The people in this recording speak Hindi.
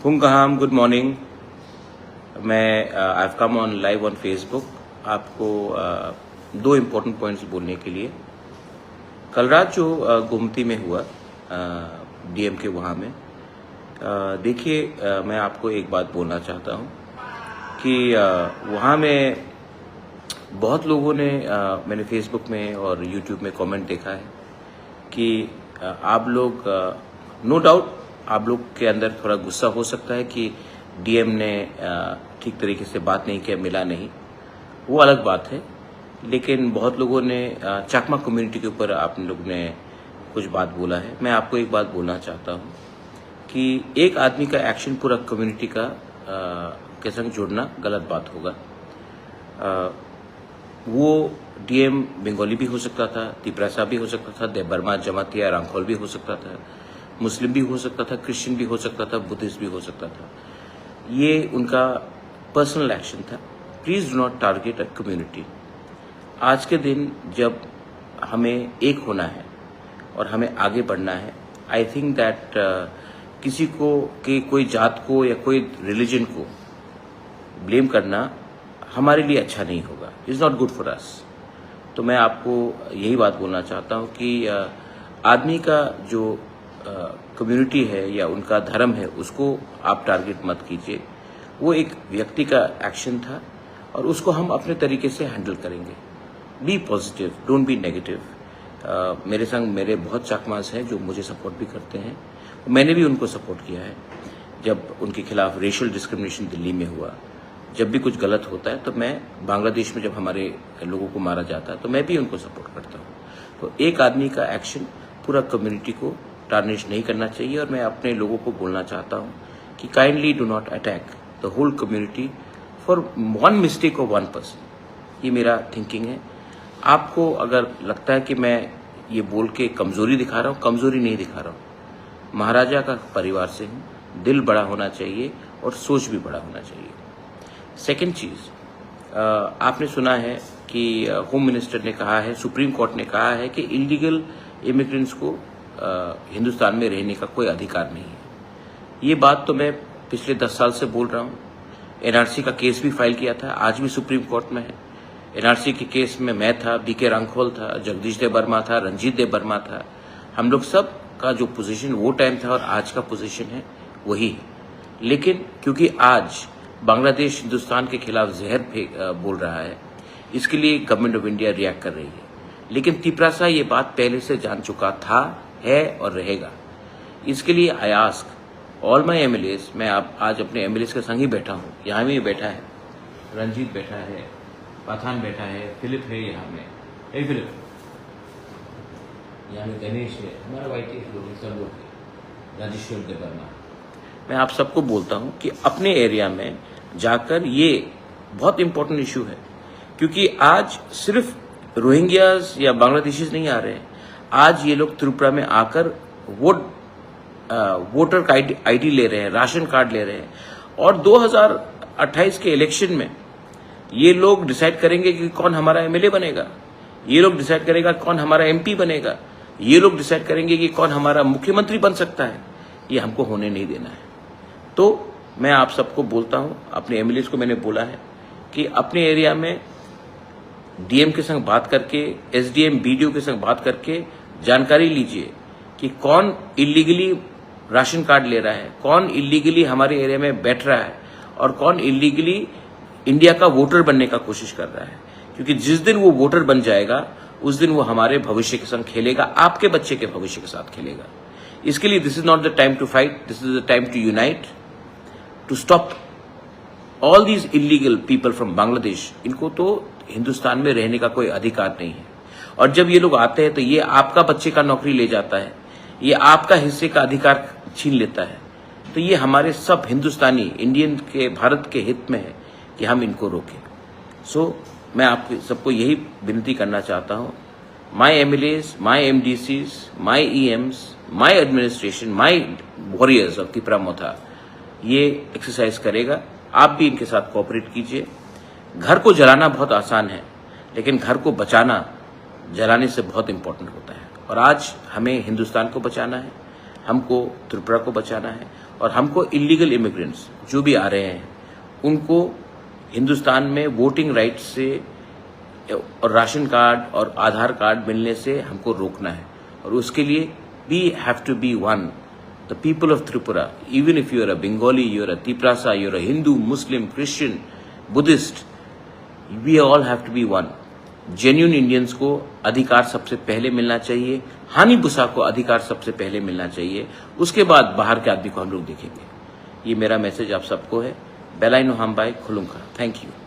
Hungaham, good morning. I've come on live on Facebook आपको दो इम्पोर्टेंट पॉइंट्स बोलने के लिए। कल रात जो गोमती में हुआ डीएम के वहाँ में, देखिए मैं आपको एक बात बोलना चाहता हूँ कि वहाँ में बहुत लोगों ने मैंने फेसबुक में और यूट्यूब में कमेंट देखा है कि आप लोग नो डाउट आप लोग के अंदर थोड़ा गुस्सा हो सकता है कि डीएम ने ठीक तरीके से बात नहीं किया, मिला नहीं, वो अलग बात है। लेकिन बहुत लोगों ने चाकमा कम्युनिटी के ऊपर आप लोग ने कुछ बात बोला है। मैं आपको एक बात बोलना चाहता हूँ कि एक आदमी का एक्शन पूरा कम्युनिटी का के संग जोड़ना गलत बात होगा। वो डीएम बंगाली भी हो सकता था, तिपरासा भी हो सकता था, देबबर्मा, जमातिया, रांखोल भी हो सकता था, मुस्लिम भी हो सकता था, क्रिश्चियन भी हो सकता था, बुद्धिस्ट भी हो सकता था। ये उनका पर्सनल एक्शन था। Please do not target a community. आज के दिन जब हमें एक होना है और हमें आगे बढ़ना है, आई थिंक दैट किसी को कि कोई जात को या कोई रिलीजन को ब्लेम करना हमारे लिए अच्छा नहीं होगा। Is not good for us. तो मैं आपको यही बात बोलना चाहता हूँ कि आदमी का जो कम्युनिटी है या उनका धर्म है उसको आप टारगेट मत कीजिए। वो एक व्यक्ति का एक्शन था और उसको हम अपने तरीके से हैंडल करेंगे। Be positive, don't be negative. मेरे संग मेरे बहुत चाकमास हैं जो मुझे सपोर्ट भी करते हैं। मैंने भी उनको सपोर्ट किया है जब उनके खिलाफ रेशियल डिस्क्रिमिनेशन दिल्ली में हुआ। जब भी कुछ गलत होता है तो मैं बांग्लादेश में जब हमारे लोगों को मारा जाता है तो मैं भी उनको सपोर्ट करता हूँ। तो एक आदमी का एक्शन पूरा कम्युनिटी को टार्निश नहीं करना चाहिए। और मैं अपने लोगों को बोलना चाहता हूँ कि kindly do not attack the whole community for one mistake of one person. ये मेरा थिंकिंग है। आपको अगर लगता है कि मैं ये बोल के कमजोरी दिखा रहा हूँ, कमजोरी नहीं दिखा रहा हूँ। महाराजा का परिवार से हूँ, दिल बड़ा होना चाहिए और सोच भी बड़ा होना चाहिए। सेकेंड चीज, आपने सुना है कि होम मिनिस्टर ने कहा है, सुप्रीम कोर्ट ने कहा है कि इलीगल इमिग्रेंट्स को हिंदुस्तान में रहने का कोई अधिकार नहीं है। ये बात तो मैं पिछले 10 साल से बोल रहा हूँ। एनआरसी का केस भी फाइल किया था, आज भी सुप्रीम कोर्ट में है। एनआरसी के केस में मैं था, बीके रांखोल था, जगदीश देबबर्मा था, रंजीत देबबर्मा था। हम लोग सब का जो पोजीशन वो टाइम था और आज का पोजीशन है वही है। लेकिन क्योंकि आज बांग्लादेश हिंदुस्तान के खिलाफ जहर बोल रहा है, इसके लिए गवर्नमेंट ऑफ इंडिया रिएक्ट कर रही है। लेकिन तिपरासा ये बात पहले से जान चुका था, है और रहेगा। इसके लिए I ask all my MLAs, मैं आज अपने एमएलएस के संग ही बैठा हूँ। यहाँ भी बैठा है, रंजीत बैठा है, पठान बैठा है, फिलिप है यहाँ में, फिलिप यहाँ में, गणेश है, हमारा वाइटी सब लोग, राजेश्वर देबबर्मा। मैं आप सबको बोलता हूँ कि अपने एरिया में जाकर, ये बहुत इंपॉर्टेंट इशू है क्योंकि आज सिर्फ रोहिंग्याज या बांग्लादेशीज नहीं आ रहे हैं। आज ये लोग त्रिपुरा में आकर वोटर आईडी ले रहे हैं, राशन कार्ड ले रहे हैं। और 2028 के इलेक्शन में ये लोग डिसाइड करेंगे कि कौन हमारा एमएलए बनेगा, ये लोग डिसाइड करेगा कौन हमारा एमपी बनेगा, ये लोग डिसाइड करेंगे कि कौन हमारा मुख्यमंत्री बन सकता है। ये हमको होने नहीं देना है। तो मैं आप सबको बोलता हूं, अपने एमएलएस को मैंने बोला है कि अपने एरिया में डीएम के संग बात करके, एसडीएम बीडीओ के संग बात करके जानकारी लीजिए कि कौन इलीगली राशन कार्ड ले रहा है, कौन इलीगली हमारे एरिया में बैठ रहा है और कौन इलीगली इंडिया का वोटर बनने का कोशिश कर रहा है। क्योंकि जिस दिन वो वोटर बन जाएगा उस दिन वो हमारे भविष्य के संग खेलेगा, आपके बच्चे के भविष्य के साथ खेलेगा। इसके लिए this is not the time to fight, this is the time to unite, to stop all these illegal people from Bangladesh. इनको तो हिंदुस्तान में रहने का कोई अधिकार नहीं है। और जब ये लोग आते हैं तो ये आपका बच्चे का नौकरी ले जाता है, ये आपका हिस्से का अधिकार छीन लेता है। तो ये हमारे सब हिंदुस्तानी इंडियन के, भारत के हित में है कि हम इनको रोकें। सो मैं आप सबको यही विनती करना चाहता हूँ, my MLAs, my MDCs, my EMs, my administration, my warriors of Tipra Motha ये एक्सरसाइज करेगा। आप भी इनके साथ कोऑपरेट कीजिए। घर को जलाना बहुत आसान है, लेकिन घर को बचाना जलाने से बहुत इंपॉर्टेंट होता है। और आज हमें हिंदुस्तान को बचाना है, हमको त्रिपुरा को बचाना है और हमको इलीगल इमिग्रेंट्स जो भी आ रहे हैं उनको हिंदुस्तान में वोटिंग राइट से और राशन कार्ड और आधार कार्ड मिलने से हमको रोकना है। और उसके लिए we have to be one, the people of Tripura, even if you are a Bengali, you are a Tiprasa, you are a Hindu, Muslim, Christian, Buddhist, we all have to be one. Genuine Indians को अधिकार सबसे पहले मिलना चाहिए, हानि बुसा को अधिकार सबसे पहले मिलना चाहिए, उसके बाद बाहर के आदमी को हम लोग देखेंगे। ये मेरा मैसेज आप सबको है। बेलाइनो हम बाय खुलुंका। Thank you.